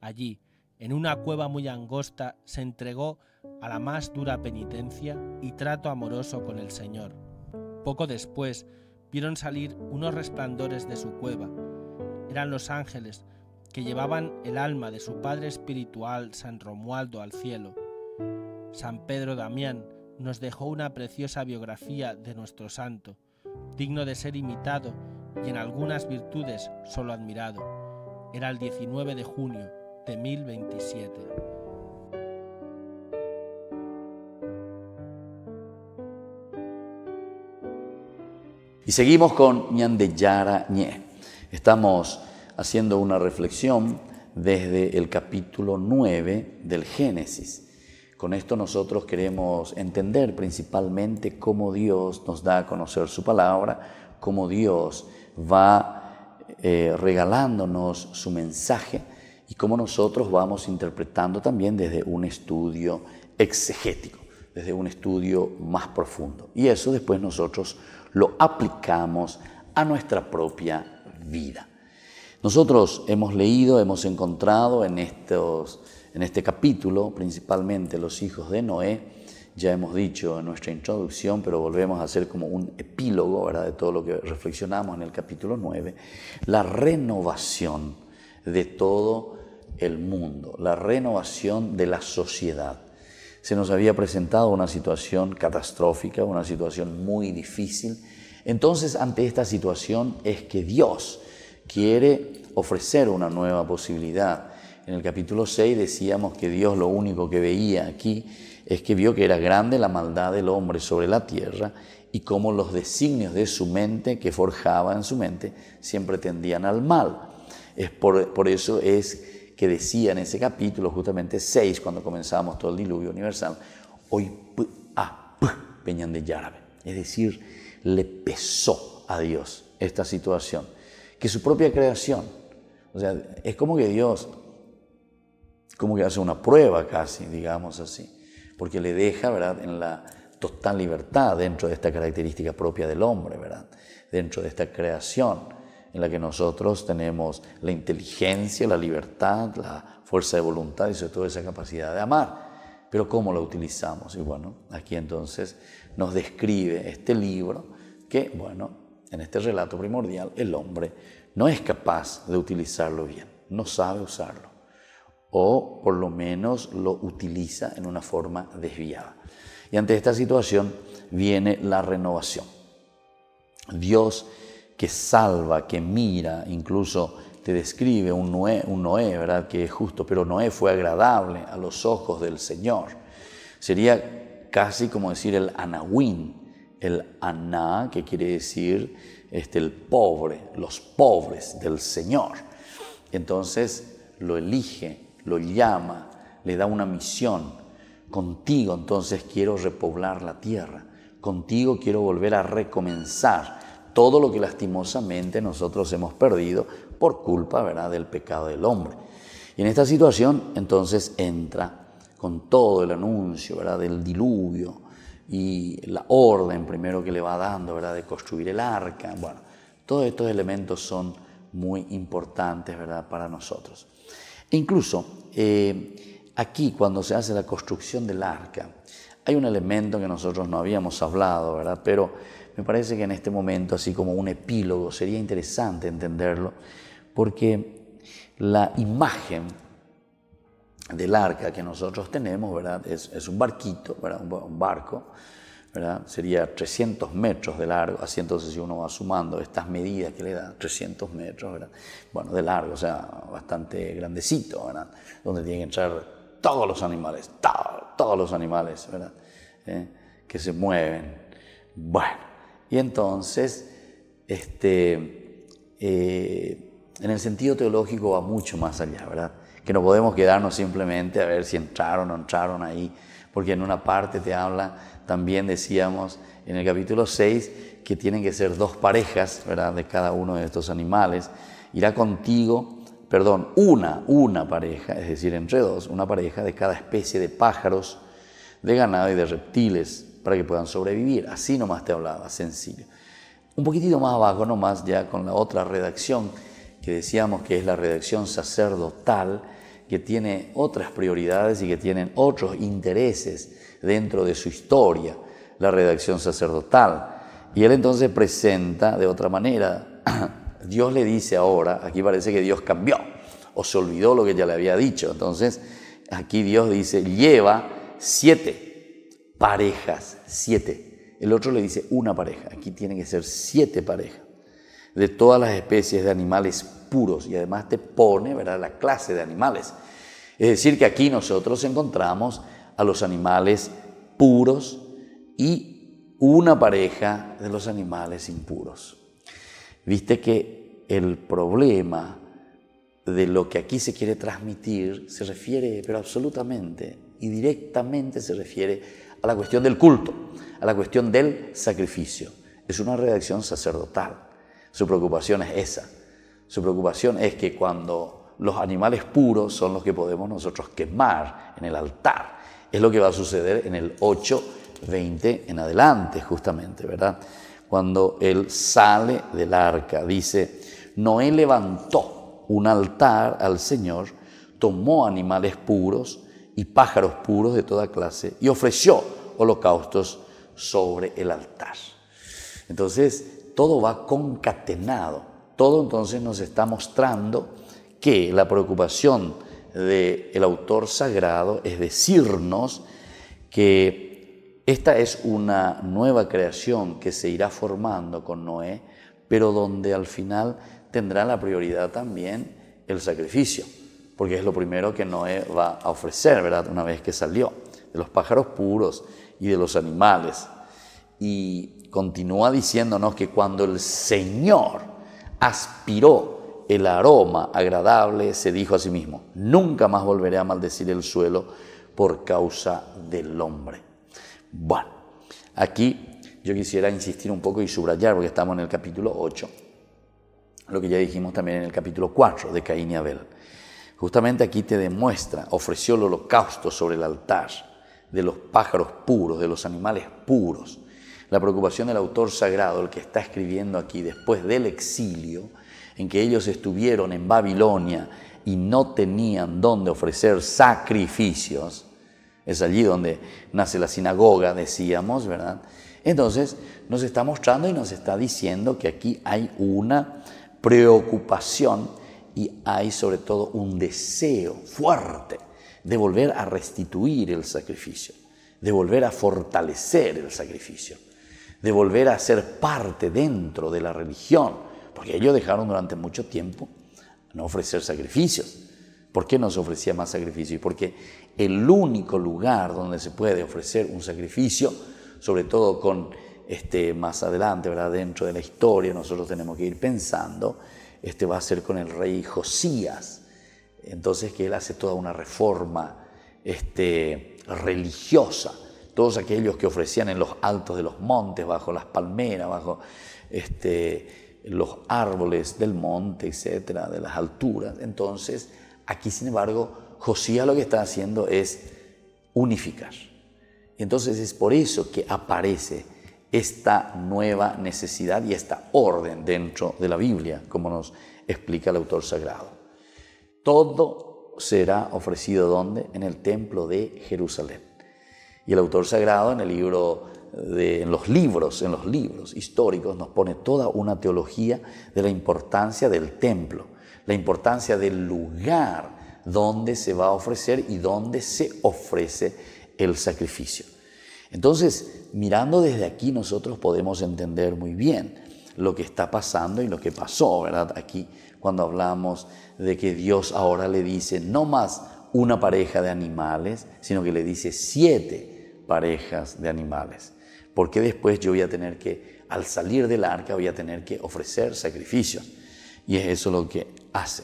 Allí, en una cueva muy angosta, se entregó a la más dura penitencia y trato amoroso con el Señor. Poco después, vieron salir unos resplandores de su cueva. Eran los ángeles que llevaban el alma de su padre espiritual, San Romualdo, al cielo. San Pedro Damián nos dejó una preciosa biografía de nuestro santo, digno de ser imitado y en algunas virtudes solo admirado. Era el 19 de junio de 1027. Y seguimos con Ñande Yara Ñe. Estamos haciendo una reflexión desde el capítulo 9 del Génesis. Con esto nosotros queremos entender principalmente cómo Dios nos da a conocer su palabra, cómo Dios va regalándonos su mensaje y cómo nosotros vamos interpretando también desde un estudio exegético, desde un estudio más profundo. Y eso después nosotros lo aplicamos a nuestra propia vida. Nosotros hemos leído, hemos encontrado en este capítulo, principalmente los hijos de Noé. Ya hemos dicho en nuestra introducción, pero volvemos a hacer como un epílogo, ¿verdad?, de todo lo que reflexionamos en el capítulo 9, la renovación de todo el mundo, la renovación de la sociedad. Se nos había presentado una situación catastrófica, una situación muy difícil. Entonces, ante esta situación es que Dios quiere ofrecer una nueva posibilidad. En el capítulo 6 decíamos que Dios lo único que veía aquí es que vio que era grande la maldad del hombre sobre la tierra y cómo los designios de su mente, que forjaba en su mente, siempre tendían al mal. Por eso es que decía en ese capítulo, justamente 6, cuando comenzamos todo el diluvio universal, hoy peñan de Yarabe. Es decir, le pesó a Dios esta situación, que su propia creación. O sea, es como que Dios, como que hace una prueba casi, digamos así, porque le deja, ¿verdad?, en la total libertad dentro de esta característica propia del hombre, ¿verdad?, dentro de esta creación en la que nosotros tenemos la inteligencia, la libertad, la fuerza de voluntad y sobre todo esa capacidad de amar. Pero ¿cómo la utilizamos? Y bueno, aquí entonces nos describe este libro que, bueno, en este relato primordial, el hombre no es capaz de utilizarlo bien, no sabe usarlo, o por lo menos lo utiliza en una forma desviada. Y ante esta situación viene la renovación. Dios, que salva, que mira, incluso te describe un Noé, ¿verdad?, que es justo, pero Noé fue agradable a los ojos del Señor. Sería casi como decir el Anahuín, el Aná, que quiere decir el pobre, los pobres del Señor. Entonces lo elige, lo llama, le da una misión. Contigo entonces quiero repoblar la tierra, contigo quiero volver a recomenzar todo lo que lastimosamente nosotros hemos perdido por culpa, ¿verdad?, del pecado del hombre. Y en esta situación entonces entra con todo el anuncio, ¿verdad?, del diluvio y la orden primero que le va dando, ¿verdad?, de construir el arca. Bueno, todos estos elementos son muy importantes, ¿verdad?, para nosotros. E incluso aquí cuando se hace la construcción del arca, hay un elemento que nosotros no habíamos hablado, ¿verdad? Pero me parece que en este momento, así como un epílogo, sería interesante entenderlo, porque la imagen del arca que nosotros tenemos, ¿verdad? Es un barquito, ¿verdad? Un barco, ¿verdad? Sería 300 metros de largo, así entonces si uno va sumando estas medidas que le dan, 300 metros, ¿verdad? Bueno, de largo, o sea, bastante grandecito, ¿verdad? Donde tienen que entrar todos los animales, ¿verdad? Que se mueven. Bueno, y entonces, en el sentido teológico va mucho más allá, ¿verdad? Que no podemos quedarnos simplemente a ver si entraron o no entraron ahí, porque en una parte te habla, también decíamos en el capítulo 6, que tienen que ser 2 parejas, ¿verdad? De cada uno de estos animales. Irá contigo, una pareja, es decir, entre 2, una pareja de cada especie de pájaros, de ganado y de reptiles, para que puedan sobrevivir. Así nomás te hablaba, sencillo. Un poquitito más abajo nomás, ya con la otra redacción, que decíamos que es la redacción sacerdotal, que tiene otras prioridades y que tienen otros intereses dentro de su historia, la redacción sacerdotal. Y él entonces presenta de otra manera. Dios le dice ahora, aquí parece que Dios cambió o se olvidó lo que ya le había dicho. Entonces aquí Dios dice, lleva 7 parejas, 7. El otro le dice una pareja, aquí tiene que ser 7 parejas de todas las especies de animales puros, y además te pone, ¿verdad?, la clase de animales. Es decir, que aquí nosotros encontramos a los animales puros y una pareja de los animales impuros. Viste que el problema de lo que aquí se quiere transmitir se refiere, pero absolutamente y directamente se refiere a la cuestión del culto, a la cuestión del sacrificio. Es una redacción sacerdotal. Su preocupación es esa. Su preocupación es que cuando los animales puros son los que podemos nosotros quemar en el altar, es lo que va a suceder en el 8:20 en adelante, justamente, ¿verdad? Cuando él sale del arca, dice, Noé levantó un altar al Señor, tomó animales puros y pájaros puros de toda clase y ofreció holocaustos sobre el altar. Entonces, todo va concatenado. Todo entonces nos está mostrando que la preocupación del autor sagrado es decirnos que esta es una nueva creación que se irá formando con Noé, pero donde al final tendrá la prioridad también el sacrificio, porque es lo primero que Noé va a ofrecer, ¿verdad? Una vez que salió, de los pájaros puros y de los animales. Y continúa diciéndonos que cuando el Señor aspiró el aroma agradable, se dijo a sí mismo, nunca más volveré a maldecir el suelo por causa del hombre. Bueno, aquí yo quisiera insistir un poco y subrayar, porque estamos en el capítulo 8, lo que ya dijimos también en el capítulo 4 de Caín y Abel. Justamente aquí te demuestra, ofreció el holocausto sobre el altar de los pájaros puros, de los animales puros. La preocupación del autor sagrado, el que está escribiendo aquí después del exilio, en que ellos estuvieron en Babilonia y no tenían dónde ofrecer sacrificios, es allí donde nace la sinagoga, decíamos, ¿verdad? Entonces nos está mostrando y nos está diciendo que aquí hay una preocupación y hay sobre todo un deseo fuerte de volver a restituir el sacrificio, de volver a fortalecer el sacrificio, de volver a ser parte dentro de la religión, porque ellos dejaron durante mucho tiempo no ofrecer sacrificios. ¿Por qué no se ofrecía más sacrificios? Porque el único lugar donde se puede ofrecer un sacrificio, sobre todo con más adelante, ¿verdad? Dentro de la historia nosotros tenemos que ir pensando, va a ser con el rey Josías. Entonces que él hace toda una reforma religiosa. Todos aquellos que ofrecían en los altos de los montes, bajo las palmeras, bajo los árboles del monte, etcétera, de las alturas. Entonces, aquí, sin embargo, Josías lo que está haciendo es unificar. Y entonces es por eso que aparece esta nueva necesidad y esta orden dentro de la Biblia, como nos explica el autor sagrado. Todo será ofrecido, ¿dónde? En el templo de Jerusalén. Y el autor sagrado en en los libros históricos nos pone toda una teología de la importancia del templo, la importancia del lugar donde se va a ofrecer y donde se ofrece el sacrificio. Entonces, mirando desde aquí, nosotros podemos entender muy bien lo que está pasando y lo que pasó, ¿verdad? Aquí, cuando hablamos de que Dios ahora le dice no más una pareja de animales, sino que le dice 7 parejas de animales. Porque después yo voy a tener que, al salir del arca, voy a tener que ofrecer sacrificios. Y es eso lo que hace.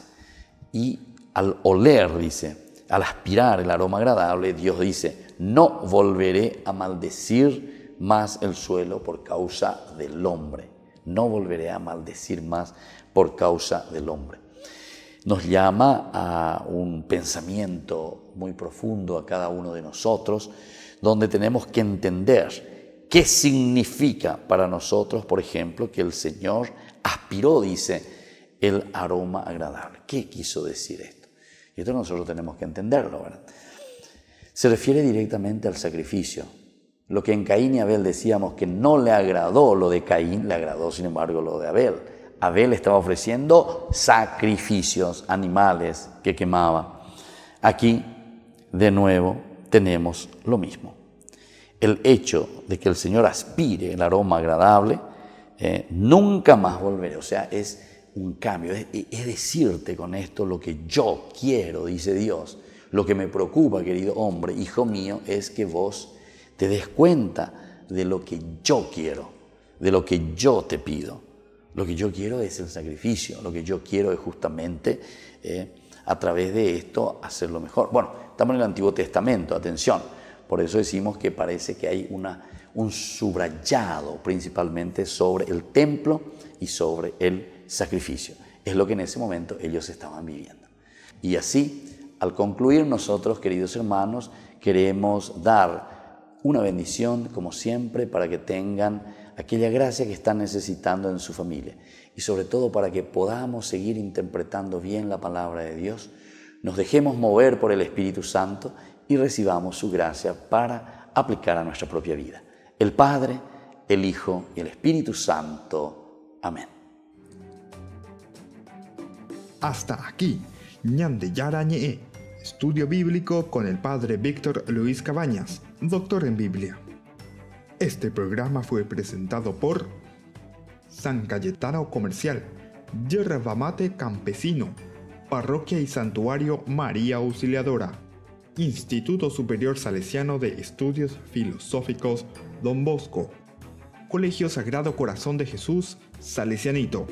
Y al oler, dice, al aspirar el aroma agradable, Dios dice, no volveré a maldecir más el suelo por causa del hombre. No volveré a maldecir más por causa del hombre. Nos llama a un pensamiento muy profundo a cada uno de nosotros, donde tenemos que entender qué significa para nosotros, por ejemplo, que el Señor aspiró, dice, el aroma agradable. ¿Qué quiso decir esto? Y esto nosotros tenemos que entenderlo, ¿verdad? Se refiere directamente al sacrificio. Lo que en Caín y Abel decíamos que no le agradó lo de Caín, le agradó sin embargo lo de Abel. Abel estaba ofreciendo sacrificios, animales que quemaba. Aquí, de nuevo, tenemos lo mismo. El hecho de que el Señor aspire el aroma agradable, nunca más volveré. O sea, es un cambio. Es decirte con esto lo que yo quiero, dice Dios. Lo que me preocupa, querido hombre, hijo mío, es que vos te des cuenta de lo que yo quiero, de lo que yo te pido. Lo que yo quiero es el sacrificio, lo que yo quiero es justamente a través de esto hacerlo mejor. Bueno, estamos en el Antiguo Testamento, atención, por eso decimos que parece que hay un subrayado principalmente sobre el templo y sobre el sacrificio. Es lo que en ese momento ellos estaban viviendo. Y así, al concluir nosotros, queridos hermanos, queremos dar una bendición, como siempre, para que tengan aquella gracia que están necesitando en su familia y sobre todo para que podamos seguir interpretando bien la palabra de Dios, nos dejemos mover por el Espíritu Santo y recibamos su gracia para aplicar a nuestra propia vida. El Padre, el Hijo y el Espíritu Santo. Amén. Hasta aquí, Ñande Yarañe, estudio bíblico con el Padre Víctor Luis Cabañas, doctor en Biblia. Este programa fue presentado por San Cayetano Comercial, Yerba Mate Campesino, Parroquia y Santuario María Auxiliadora, Instituto Superior Salesiano de Estudios Filosóficos Don Bosco, Colegio Sagrado Corazón de Jesús Salesianito.